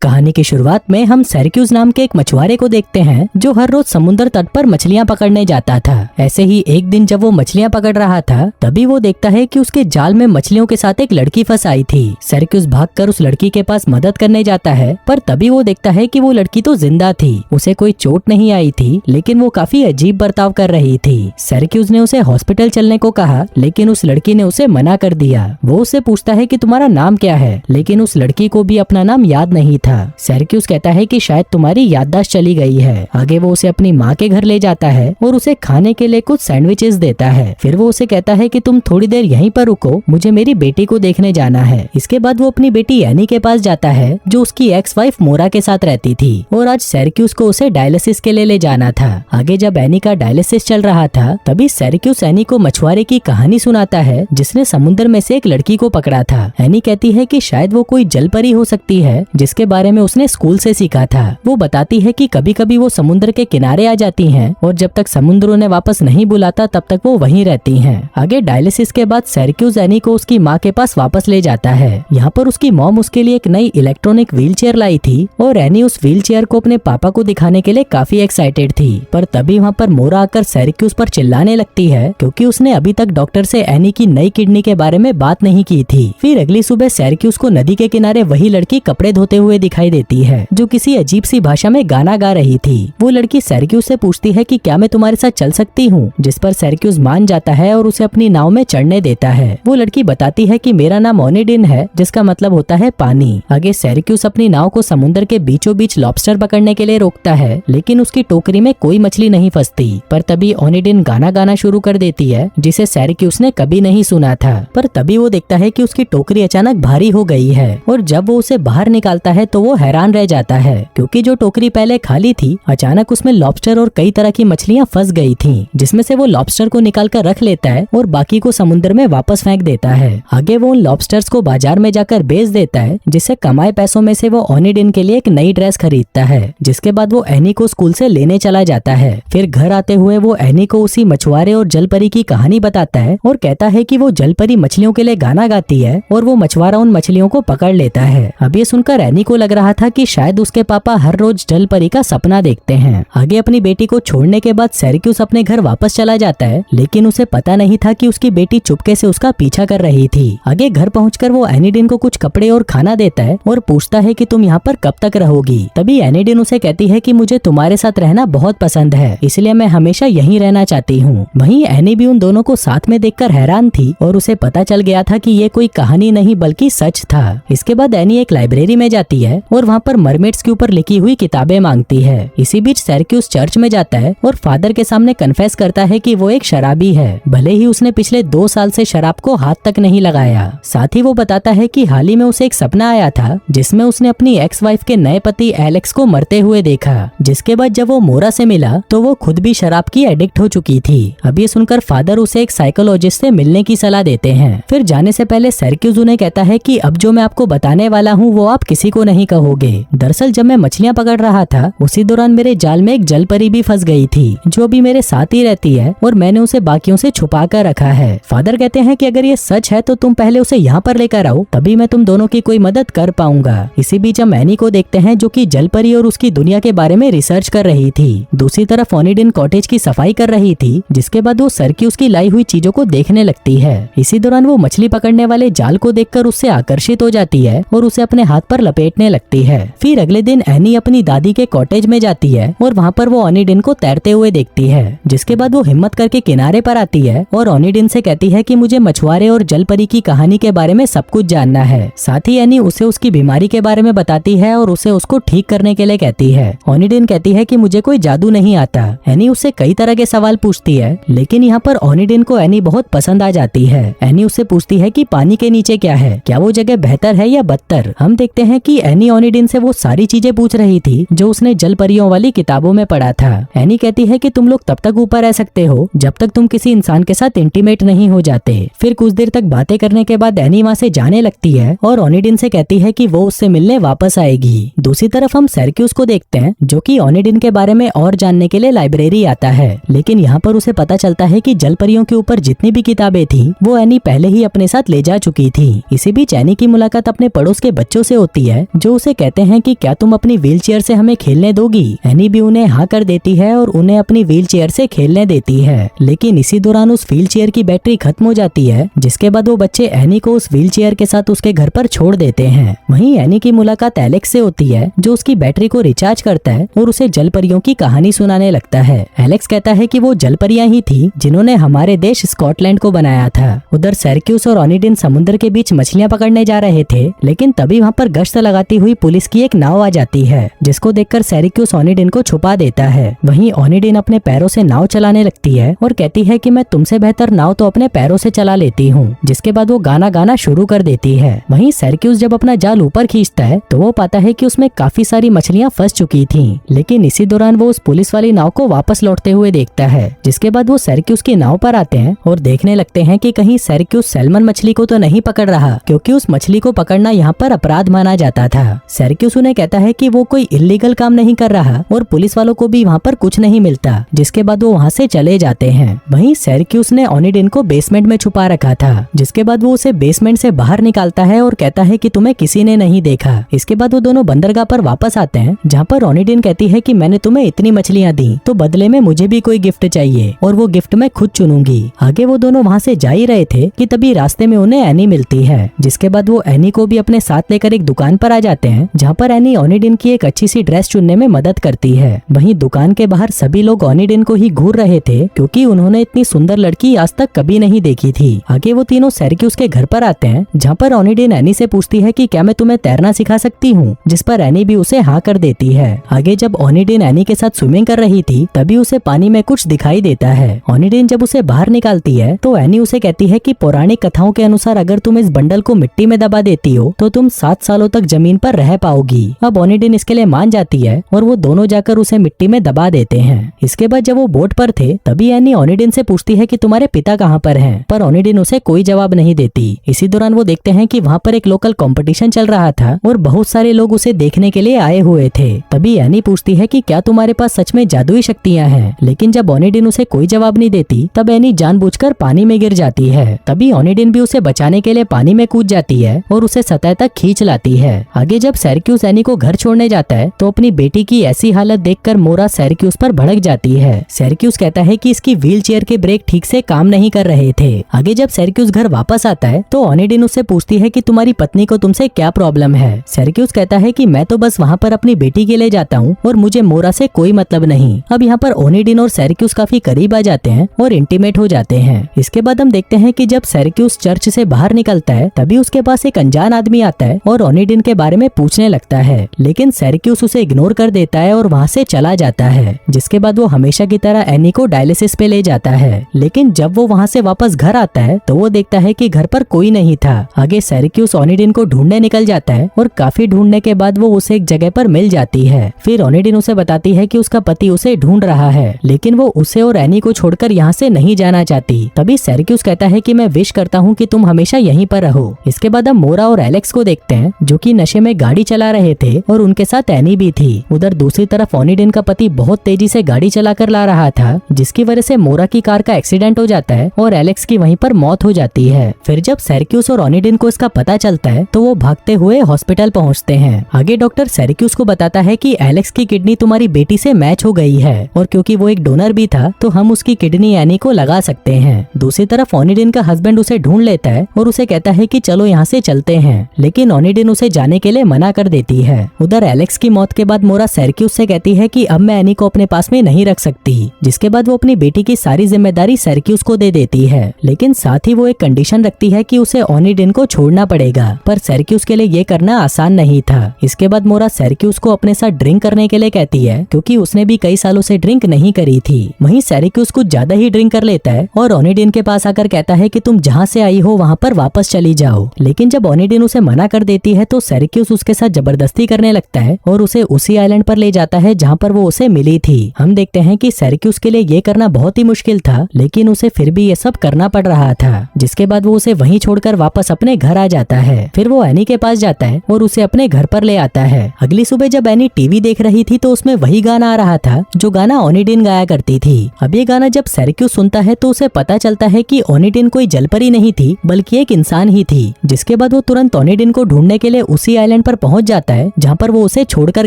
कहानी की शुरुआत में हम सिरैक्यूज नाम के एक मछुआरे को देखते हैं जो हर रोज समुद्र तट पर मछलियां पकड़ने जाता था। ऐसे ही एक दिन जब वो मछलियां पकड़ रहा था तभी वो देखता है कि उसके जाल में मछलियों के साथ एक लड़की फंस आई थी। सिरैक्यूज भागकर उस लड़की के पास मदद करने जाता है, पर तभी वो देखता है कि वो लड़की तो जिंदा थी, उसे कोई चोट नहीं आई थी, लेकिन वो काफी अजीब बर्ताव कर रही थी। सिरैक्यूज ने उसे हॉस्पिटल चलने को कहा, लेकिन उस लड़की ने उसे मना कर दिया। वो उससे पूछता है कि तुम्हारा नाम क्या है, लेकिन उस लड़की को भी अपना नाम याद नहीं था। सिरैक्यूज कहता है कि शायद तुम्हारी याददाश्त चली गई है। आगे वो उसे अपनी माँ के घर ले जाता है और उसे खाने के लिए कुछ सैंडविचेस देता है। फिर वो उसे कहता है कि तुम थोड़ी देर यहीं पर रुको, मुझे मेरी बेटी को देखने जाना है। इसके बाद वो अपनी बेटी एनी के पास जाता है जो उसकी एक्स वाइफ मोरा के साथ रहती थी, और आज सिरैक्यूज को उसे डायलिसिस के लिए ले जाना था। आगे जब एनी का डायलिसिस चल रहा था तभी सिरैक्यूज एनी को मछुआरे की कहानी सुनाता है जिसने समुद्र में से एक लड़की को पकड़ा था। एनी कहती है कि शायद वो कोई जल परी हो सकती है जिसके बारे में उसने स्कूल से सीखा था। वो बताती है कि कभी कभी वो समुद्र के किनारे आ जाती हैं और जब तक समुद्र उन्हें वापस नहीं बुलाता तब तक वो वहीं रहती हैं। आगे डायलिसिस के बाद सिरैक्यूज एनी को उसकी माँ के पास वापस ले जाता है। यहाँ पर उसकी मॉम उसके लिए एक नई इलेक्ट्रॉनिक व्हील चेयर लाई थी और एनी उस व्हील चेयर को अपने पापा को दिखाने के लिए काफी एक्साइटेड थी। पर तभी वहाँ पर मोरा आकर सिरैक्यूज पर चिल्लाने लगती है क्योंकि उसने अभी तक डॉक्टर से एनी की नई किडनी के बारे में बात नहीं की थी। फिर अगली सुबह सिरैक्यूज को नदी के किनारे वही लड़की कपड़े धोते हुए दिखाई देती है जो किसी अजीब सी भाषा में गाना गा रही थी। वो लड़की सिरैक्यूज से पूछती है कि क्या मैं तुम्हारे साथ चल सकती हूँ, जिस पर सिरैक्यूज मान जाता है और उसे अपनी नाव में चढ़ने देता है। वो लड़की बताती है कि मेरा नाम ओनिडिन है, जिसका मतलब होता है पानी। आगे सिरैक्यूज अपनी नाव को समुद्र के बीचों बीच लॉबस्टर पकड़ने के लिए रोकता है, लेकिन उसकी टोकरी में कोई मछली नहीं फंसती। पर तभी ओनिडिन गाना गाना शुरू कर देती है जिसे सिरैक्यूज ने कभी नहीं सुना था। पर तभी वो देखता है कि उसकी टोकरी अचानक भारी हो गई है, और जब वो उसे बाहर निकालता है तो वो हैरान रह जाता है क्योंकि जो टोकरी पहले खाली थी अचानक उसमें लॉबस्टर और कई तरह की मछलियां फंस गई थीं, जिसमें से वो लॉबस्टर को निकाल कर रख लेता है और बाकी को समुद्र में वापस फेंक देता है। आगे वो उन लॉबस्टर्स को बाजार में जाकर बेच देता है, जिससे कमाए पैसों में से वो ओनिडिन के लिए एक नई ड्रेस खरीदता है। जिसके बाद वो एनी को स्कूल से लेने चला जाता है। फिर घर आते हुए वो एनी को उसी मछुआरे और जलपरी की कहानी बताता है और कहता है कि वो जलपरी मछलियों के लिए गाना गाती है और वो मछुआरा उन मछलियों को पकड़ लेता है। अब ये सुनकर एनी को लग रहा था कि शायद उसके पापा हर रोज जलपरी का सपना देखते हैं। आगे अपनी बेटी को छोड़ने के बाद सिरैक्यूज अपने घर वापस चला जाता है, लेकिन उसे पता नहीं था कि उसकी बेटी चुपके से उसका पीछा कर रही थी। आगे घर पहुंचकर वो एनिडिन को कुछ कपड़े और खाना देता है और पूछता है कि तुम यहाँ पर कब तक रहोगी। तभी एनिडिन उसे कहती है कि मुझे तुम्हारे साथ रहना बहुत पसंद है, इसलिए मैं हमेशा यहीं रहना चाहती हूँ। वहीं एनी भी उन दोनों को साथ में देखकर हैरान थी और उसे पता चल गया था कि ये कोई कहानी नहीं बल्कि सच था। इसके बाद एनी एक लाइब्रेरी में जाती है और वहाँ पर मरमेड्स के ऊपर लिखी हुई किताबें मांगती है। इसी बीच सिरैक्यूज चर्च में जाता है और फादर के सामने कन्फेस करता है कि वो एक शराबी है, भले ही उसने पिछले 2 साल से शराब को हाथ तक नहीं लगाया। साथ ही वो बताता है कि हाल ही में उसे एक सपना आया था जिसमें उसने अपनी एक्स वाइफ के नए पति एलेक्स को मरते हुए देखा, जिसके बाद जब वो मोरा से मिला तो वो खुद भी शराब की एडिक्ट हो चुकी थी। अब ये सुनकर फादर उसे एक साइकोलॉजिस्ट से मिलने की सलाह देते हैं। फिर जाने से पहले सिरैक्यूज उन्हें कहता है कि अब जो मैं आपको बताने वाला हूँ वो आप किसी को नहीं कहोगे। दरअसल जब मैं मछलियाँ पकड़ रहा था उसी दौरान मेरे जाल में एक जलपरी भी फंस गई थी जो अभी मेरे साथ ही रहती है और मैंने उसे बाकियों से छुपा कर रखा है। फादर कहते हैं कि अगर ये सच है तो तुम पहले उसे यहाँ पर लेकर आओ, तभी मैं तुम दोनों की कोई मदद कर पाऊंगा। इसी बीच हम एनी को देखते हैं जो कि जलपरी और उसकी दुनिया के बारे में रिसर्च कर रही थी। दूसरी तरफ ओनिडिन कॉटेज की सफाई कर रही थी, जिसके बाद वो सिरैक्यूज की लाई हुई चीजों को देखने लगती है। इसी दौरान वो मछली पकड़ने वाले जाल को देखकर उससे आकर्षित हो जाती है और उसे अपने हाथ पर लपेटने लगती है। फिर अगले दिन एनी अपनी दादी के कॉटेज में जाती है और वहाँ पर वो ओनिडिन को तैरते हुए देखती है। जिसके बाद वो हिम्मत करके किनारे पर आती है और ओनिडिन से कहती है कि मुझे मछुआरे और जलपरी की कहानी के बारे में सब कुछ जानना है। साथ ही एनी उसे उसकी बीमारी के बारे में बताती है और उसे उसको ठीक करने के लिए कहती है। ओनिडिन कहती है कि मुझे कोई जादू नहीं आता। एनी उससे कई तरह के सवाल पूछती है, लेकिन यहाँ पर ओनिडिन को एनी बहुत पसंद आ जाती है। एनी उससे पूछती है कि पानी के नीचे क्या है, क्या वो जगह बेहतर है या बदतर। हम देखते हैं कि एनी ओनिडिन से वो सारी चीजें पूछ रही थी जो उसने जलपरियों वाली किताबों में पढ़ा था। एनी कहती है कि तुम लोग तब तक ऊपर रह सकते हो जब तक तुम किसी इंसान के साथ इंटीमेट नहीं हो जाते। फिर कुछ देर तक बातें करने के बाद एनी वहाँ से जाने लगती है और ओनिडिन से कहती है कि वो उससे मिलने वापस आएगी। दूसरी तरफ हम सिरैक्यूज को देखते हैं जो कि ओनिडिन के बारे में और जानने के लिए लाइब्रेरी आता है, लेकिन यहाँ पर उसे पता चलता है कि जलपरियों के ऊपर जितनी भी किताबें थी वो एनी पहले ही अपने साथ ले जा चुकी थी। इसी बीच एनी की मुलाकात अपने पड़ोस के बच्चों से होती है जो जो उसे कहते हैं कि क्या तुम अपनी व्हील चेयर से हमें खेलने दोगी। एनी भी उन्हें हाँ कर देती है और उन्हें अपनी व्हील चेयर से खेलने देती है, लेकिन इसी दौरान उस व्हील चेयर की बैटरी खत्म हो जाती है, जिसके बाद वो बच्चे एनी को उस व्हील चेयर के साथ उसके घर पर छोड़ देते हैं। वहीं एनी की मुलाकात एलेक्स से होती है, जो उसकी बैटरी को रिचार्ज करता है और उसे जलपरियों की कहानी सुनाने लगता है। एलेक्स कहता है कि वो जलपरियां ही थी जिन्होंने हमारे देश स्कॉटलैंड को बनाया था। उधर सिरक्यूस और ओनिडिन समुद्र के बीच मछलियां पकड़ने जा रहे थे, लेकिन तभी वहाँ पर गश्त लगाती हुई पुलिस की एक नाव आ जाती है, जिसको देखकर सिरक्यूस ओनिडिन को छुपा देता है। वहीं ओनिडिन अपने पैरों से नाव चलाने लगती है और कहती है कि मैं तुमसे बेहतर नाव तो अपने पैरों से चला लेती हूँ, जिसके बाद वो गाना गाना शुरू कर देती है। वहीं सिरक्यूस जब अपना जाल ऊपर खींचता है तो वो पाता है कि उसमें काफी सारी मछलियां फंस चुकी थीं, लेकिन इसी दौरान वो उस पुलिस वाली नाव को वापस लौटते हुए देखता है, जिसके बाद वो सिरक्यूस की नाव पर आते हैं और देखने लगते हैं कि कहीं सिरक्यूस सैल्मन मछली को तो नहीं पकड़ रहा, क्योंकि उस मछली को पकड़ना यहाँ पर अपराध माना जाता था। सिरक्यूस उन्हें कहता है कि वो कोई इल्लीगल काम नहीं कर रहा और पुलिस वालों को भी वहाँ पर कुछ नहीं मिलता, जिसके बाद वो वहाँ से चले जाते हैं। वहीं सिरक्यूस ने ओनिडिन को बेसमेंट में छुपा रखा था, जिसके बाद वो उसे बेसमेंट से बाहर निकालता है और कहता है कि तुम्हें किसी ने नहीं देखा। इसके बाद वो दोनों बंदरगाह पर वापस आते हैं, जहाँ पर ओनिडिन कहती है कि मैंने तुम्हें इतनी मछलियाँ दी तो बदले में मुझे भी कोई गिफ्ट चाहिए और वो गिफ्ट मैं खुद चुनूंगी। आगे वो दोनों वहाँ से जा ही रहे थे कि तभी रास्ते में उन्हें एनी मिलती है, जिसके बाद वो एनी को भी अपने साथ लेकर एक दुकान पर आ जाते हैं, जहाँ पर एनी ओनिडिन की एक अच्छी सी ड्रेस चुनने में मदद करती है। वहीं दुकान के बाहर सभी लोग ओनिडिन को ही घूर रहे थे, क्योंकि उन्होंने इतनी सुंदर लड़की आज तक कभी नहीं देखी थी। आगे वो तीनों सिरक्यूस के घर पर आते हैं, जहाँ पर ओनिडिन एनी से पूछती है कि क्या मैं तुम्हें तैरना सिखा सकती हूँ, जिस पर एनी भी उसे हाँ कर देती है। आगे जब ओनिडिन एनी के साथ स्विमिंग कर रही थी, तभी उसे पानी में कुछ दिखाई देता है। ओनिडिन जब उसे बाहर निकालती है तो एनी उसे कहती है कि पौराणिक कथाओं के अनुसार अगर तुम इस बंडल को मिट्टी में दबा देती हो तो तुम 7 सालों तक जमीन पर रह पाओगी। अब ओनिडिन इसके लिए मान जाती है और वो दोनों जाकर उसे मिट्टी में दबा देते हैं। इसके बाद जब वो बोट पर थे, तभी एनी ओनिडिन से पूछती है कि तुम्हारे पिता कहाँ पर हैं, पर ओनिडिन उसे कोई जवाब नहीं देती। इसी दौरान वो देखते हैं कि वहाँ पर एक लोकल कंपटीशन चल रहा था और बहुत सारे लोग उसे देखने के लिए आए हुए थे। तभी एनी पूछती है कि क्या तुम्हारे पास सच में जादुई शक्तियाँ हैं, लेकिन जब ओनिडिन उसे कोई जवाब नहीं देती, तब एनी जानबूझकर पानी में गिर जाती है। तभी ओनिडिन भी उसे बचाने के लिए पानी में कूद जाती है और उसे सतह तक खींच लाती है। आगे जब सिरक्यूस एनी को घर छोड़ने जाता है तो अपनी बेटी की ऐसी हालत देखकर मोरा सिरक्यूस पर भड़क जाती है। सिरक्यूस कहता है कि इसकी व्हील चेयर के ब्रेक ठीक से काम नहीं कर रहे थे। आगे जब सिरक्यूस घर वापस आता है तो ओनिडिन उससे पूछती है कि तुम्हारी पत्नी को तुमसे क्या प्रॉब्लम है। सिरक्यूस कहता है कि मैं तो बस वहाँ पर अपनी बेटी के लिए जाता हूँ और मुझे मोरा से कोई मतलब नहीं। अब यहाँ पर ओनिडिन और सिरक्यूस काफी करीब आ जाते हैं और इंटीमेट हो जाते हैं। इसके बाद हम देखते हैं कि जब सिरक्यूस चर्च से बाहर निकलता है, तभी उसके पास एक अनजान आदमी आता है और ओनिडिन के बारे में पूछने लगता है, लेकिन सिरक्यूस उसे इग्नोर कर देता है और वहाँ से चला जाता है। जिसके बाद वो हमेशा की तरह एनी को डायलिसिस पे ले जाता है, लेकिन जब वो वहाँ से वापस घर आता है तो वो देखता है कि घर पर कोई नहीं था। आगे सिरक्यूस ओनिडिन को ढूंढने निकल जाता है और काफी ढूंढने के बाद वो उसे एक जगह पर मिल जाती है। फिर ओनिडिन उसे बताती है कि उसका पति उसे ढूंढ रहा है, लेकिन वो उसे और एनी को छोड़कर यहाँ से नहीं जाना चाहती। तभी सिरक्यूस कहता है कि मैं विश करता हूँ कि तुम हमेशा यहीं पर रहो। इसके बाद हम मोरा और एलेक्स को देखते हैं, जो कि नशे में गाड़ी चला रहे थे और उनके साथ एनी भी थी। उधर दूसरी तरफ ओनिडिन का पति बहुत तेजी से गाड़ी चलाकर ला रहा था, जिसकी वजह से मोरा की कार का एक्सीडेंट हो जाता है और एलेक्स की वहीं पर मौत हो जाती है। फिर जब सिरक्यूस और ओनिडिन को इसका पता चलता है तो वो भागते हुए हॉस्पिटल पहुँचते हैं। आगे डॉक्टर सिरक्यूस को बताता है कि एलेक्स की किडनी तुम्हारी बेटी से मैच हो गई है और क्योंकि वो एक डोनर भी था तो हम उसकी किडनी एनी को लगा सकते हैं। दूसरी तरफ ओनिडिन का हस्बैंड उसे ढूंढ लेता है और उसे कहता है कि चलो यहाँ से चलते हैं, लेकिन ओनिडिन उसे जाने के लिए मना कर देती है। उधर एलेक्स की मौत के बाद मोरा सिरक्यूस से कहती है कि अब मैं एनी को अपने पास में नहीं रख सकती, जिसके बाद वो अपनी बेटी की सारी जिम्मेदारी सिरक्यूस को दे देती है, लेकिन साथ ही वो एक कंडीशन रखती है कि उसे ओनिडिन को छोड़ना पड़ेगा। पर सिरक्यूस के लिए ये करना आसान नहीं था। इसके बाद मोरा सिरक्यूस को अपने साथ ड्रिंक करने के लिए कहती है, क्योंकि उसने भी कई सालों से ड्रिंक नहीं करी थी। वहीं सिरक्यूस कुछ ज्यादा ही ड्रिंक कर लेता है और ओनिडिन के पास आकर कहता है कि तुम जहाँ से आई हो वहाँ पर वापस चली जाओ। लेकिन जब ओनिडिन उसे मना कर देती है तो सिरक्यूस उसके साथ जबरदस्ती करने लगता है और उसे उसी आइलैंड पर ले जाता है जहाँ पर वो उसे मिली थी। हम देखते हैं कि सिरक्यूस के लिए ये करना बहुत ही मुश्किल था, लेकिन उसे फिर भी ये सब करना पड़ रहा था। जिसके बाद वो उसे वहीं छोड़कर वापस अपने घर आ जाता है। फिर वो एनी के पास जाता है और उसे अपने घर पर ले आता है। अगली सुबह जब एनी टीवी देख रही थी तो उसमें वही गाना आ रहा था जो गाना ओनिडिन गाया करती थी। अब ये गाना जब सिरक्यूस सुनता है तो उसे पता चलता है कि ओनिडिन कोई जलपरी नहीं थी बल्कि एक इंसान ही थी। जिसके बाद वो तुरंत ओनिडिन को ढूंढने के लिए उसी आइलैंड आइलैंड पर पहुंच जाता है जहाँ पर वो उसे छोड़कर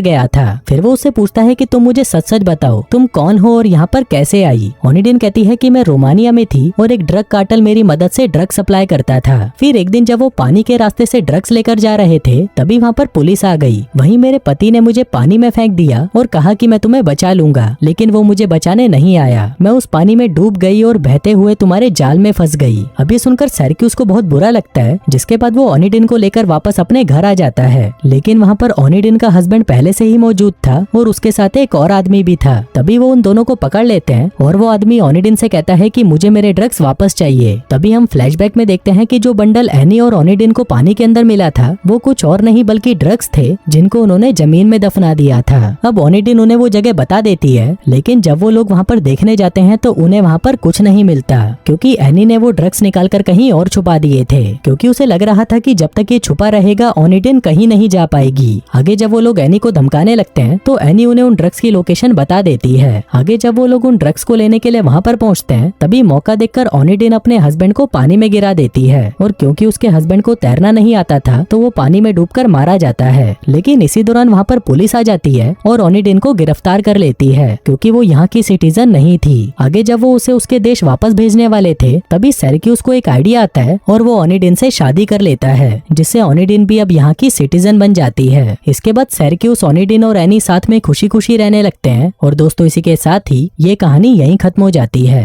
गया था। फिर वो उससे पूछता है कि तुम मुझे सच सच बताओ, तुम कौन हो और यहाँ पर कैसे आई। ओनिडिन कहती है कि मैं रोमानिया में थी और एक ड्रग कार्टेल मेरी मदद से ड्रग सप्लाई करता था। फिर एक दिन जब वो पानी के रास्ते से ड्रग्स लेकर जा रहे थे तभी वहाँ पर पुलिस आ गई। वहीं मेरे पति ने मुझे पानी में फेंक दिया और कहा कि मैं तुम्हें बचा लूंगा, लेकिन वो मुझे बचाने नहीं आया। मैं उस पानी में डूब गई और बहते हुए तुम्हारे जाल में फंस गई। अब ये सुनकर सेरक्यूस को बहुत बुरा लगता है, जिसके बाद वो ओनिडिन को लेकर वापस अपने घर आ जाता है। लेकिन वहाँ पर ओनिडिन का हस्बैंड पहले से ही मौजूद था और उसके साथ एक और आदमी भी था। तभी वो उन दोनों को पकड़ लेते हैं और वो आदमी ओनिडिन से कहता है कि मुझे मेरे ड्रग्स वापस चाहिए। तभी हम फ्लैशबैक में देखते हैं कि जो बंडल एनी और ओनिडिन को पानी के अंदर मिला था वो कुछ और नहीं बल्कि ड्रग्स थे जिनको उन्होंने जमीन में दफना दिया था। अब ओनिडिन उन्हें वो जगह बता देती है, लेकिन जब वो लोग वहाँ पर देखने जाते हैं तो उन्हें वहाँ पर कुछ नहीं मिलता, क्योंकि एनी ने वो ड्रग्स निकालकर कहीं और छुपा दिए थे। क्योंकि उसे लग रहा था कि जब तक ये छुपा रहेगा ओनिडिन कहीं नहीं जा पाएगी। आगे जब वो लोग एनी को धमकाने लगते हैं तो एनी उन्हें उन ड्रग्स की लोकेशन बता देती है। आगे जब वो लोग उन ड्रग्स को लेने के लिए वहाँ पर पहुँचते हैं तभी मौका देखकर ओनिडिन अपने हस्बैंड को पानी में गिरा देती है और क्योंकि उसके हस्बैंड को तैरना नहीं आता था तो वो पानी में डूबकर मारा जाता है। लेकिन इसी दौरान वहाँ पर पुलिस आ जाती है और ओनिडिन को गिरफ्तार कर लेती है क्योंकि वो यहाँ की सिटीजन नहीं थी। आगे जब वो उसे उसके देश वापस भेजने वाले थे तभी सेरक्यूस को एक आइडिया आता है और वो ओनिडिन से शादी कर लेता है, जिससे ओनिडिन भी अब यहाँ की सिटीजन बन जाती है। इसके बाद सेरक्यूस, ओनिडिन और एनी साथ में खुशी खुशी रहने लगते हैं। और दोस्तों इसी के साथ ही ये कहानी यहीं खत्म हो जाती है।